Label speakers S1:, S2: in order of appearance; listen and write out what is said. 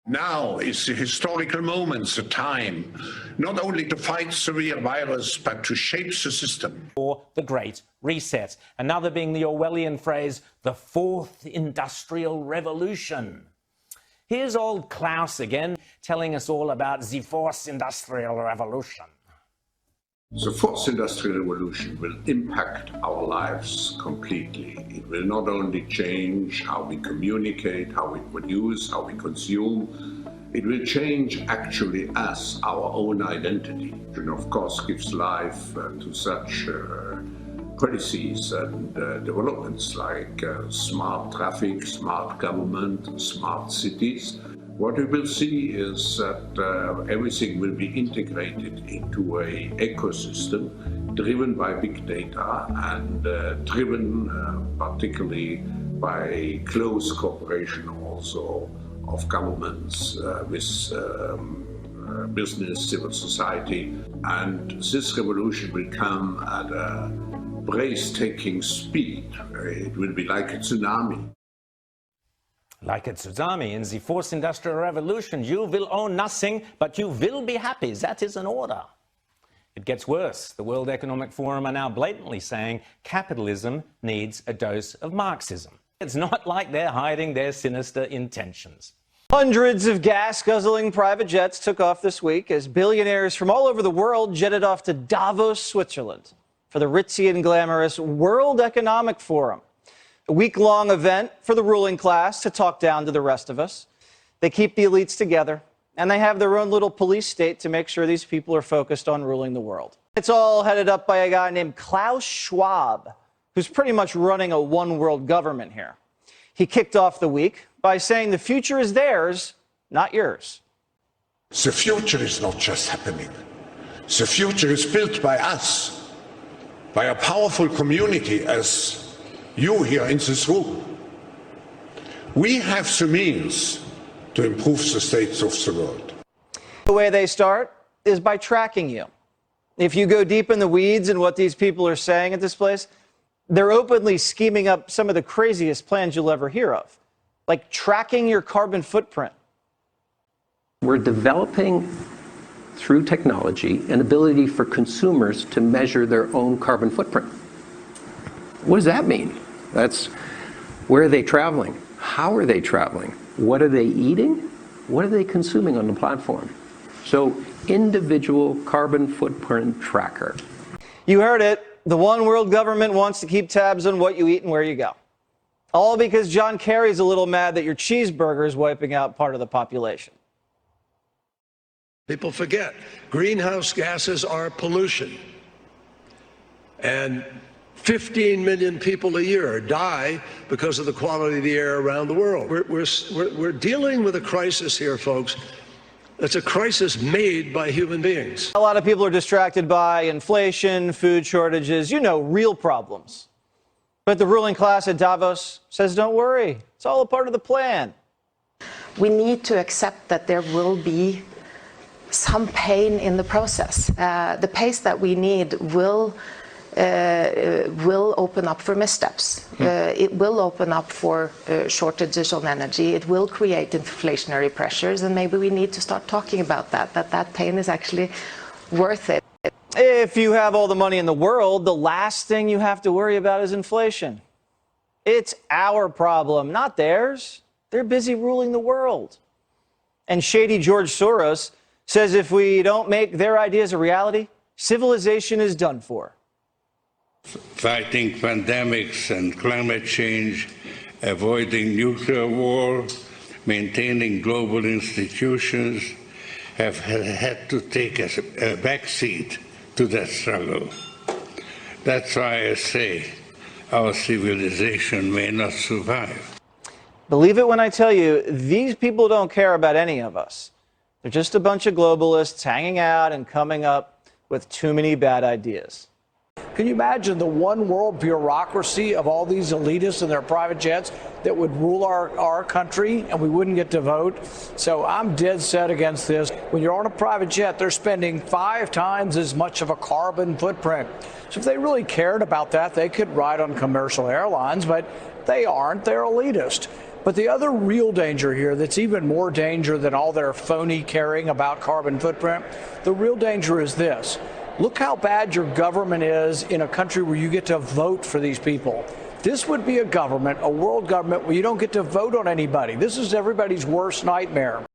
S1: Now is the historical moment, the time, not only to fight the real virus, but to shape the system.
S2: For the Great Reset. Another being the Orwellian phrase, the Fourth Industrial Revolution. Here's old Klaus again, telling us all about the Fourth Industrial Revolution.
S1: The Fourth Industrial Revolution will impact our lives completely. It will not only change how we communicate, how we produce, how we consume, it will change actually us, our own identity, and of course gives life to such policies and developments like smart traffic, smart government, smart cities. What we will see is that everything will be integrated into an ecosystem driven by big data and driven particularly by close cooperation also of governments with business, civil society. And this revolution will come at a breathtaking speed. It will be like a tsunami.
S2: Like a tsunami in the Fourth Industrial Revolution, you will own nothing, but you will be happy. That is an order. It gets worse. The World Economic Forum are now blatantly saying capitalism needs a dose of Marxism. It's not like they're hiding their sinister intentions.
S3: Hundreds of gas-guzzling private jets took off this week as billionaires from all over the world jetted off to Davos, Switzerland for the ritzy and glamorous World Economic Forum. A week-long event for the ruling class to talk down to the rest of us. They keep the elites together, and they have their own little police state to make sure these people are focused on ruling the world. It's all headed up by a guy named Klaus Schwab, who's pretty much running a one-world government here. He kicked off the week by saying the future is theirs, not yours.
S1: The future is not just happening. The future is built by us, by a powerful community as you here in this room. We have the means to improve the states of the world.
S3: The way they start is by tracking you. If you go deep in the weeds in what these people are saying at this place, they're openly scheming up some of the craziest plans you'll ever hear of, like tracking your carbon footprint.
S4: We're developing, through technology, an ability for consumers to measure their own carbon footprint. What does that mean? That's where are they traveling? How are they traveling? What are they eating? What are they consuming on the platform? So, individual carbon footprint tracker.
S3: You heard it. The one world government wants to keep tabs on what you eat and where you go. All because John Kerry's a little mad that your cheeseburger is wiping out part of the population.
S5: People forget greenhouse gases are pollution. And 15 million people a year die because of the quality of the air around the world. We're dealing with a crisis here, folks. It's a crisis made by human beings.
S3: A lot of people are distracted by inflation, food shortages, real problems. But the ruling class at Davos says, don't worry, it's all a part of the plan.
S6: We need to accept that there will be some pain in the process. The pace that we need will open up for missteps. It will open up for shortages on energy. It will create inflationary pressures, and maybe we need to start talking about that pain is actually worth it.
S3: If you have all the money in the world, the last thing you have to worry about is inflation. It's our problem, not theirs. They're busy ruling the world. And shady George Soros says if we don't make their ideas a reality, civilization is done for.
S7: Fighting pandemics and climate change, avoiding nuclear war, maintaining global institutions have had to take a backseat to that struggle. That's why I say our civilization may not survive.
S3: Believe it when I tell you, these people don't care about any of us. They're just a bunch of globalists hanging out and coming up with too many bad ideas.
S8: Can you imagine the one world bureaucracy of all these elitists and their private jets that would rule our country and we wouldn't get to vote? So I'm dead set against this. When you're on a private jet, they're spending 5 times as much of a carbon footprint. So if they really cared about that, they could ride on commercial airlines, but they aren't. They're elitist. But the other real danger here, that's even more danger than all their phony caring about carbon footprint, the real danger is this. Look how bad your government is in a country where you get to vote for these people. This would be a government, a world government, where you don't get to vote on anybody. This is everybody's worst nightmare.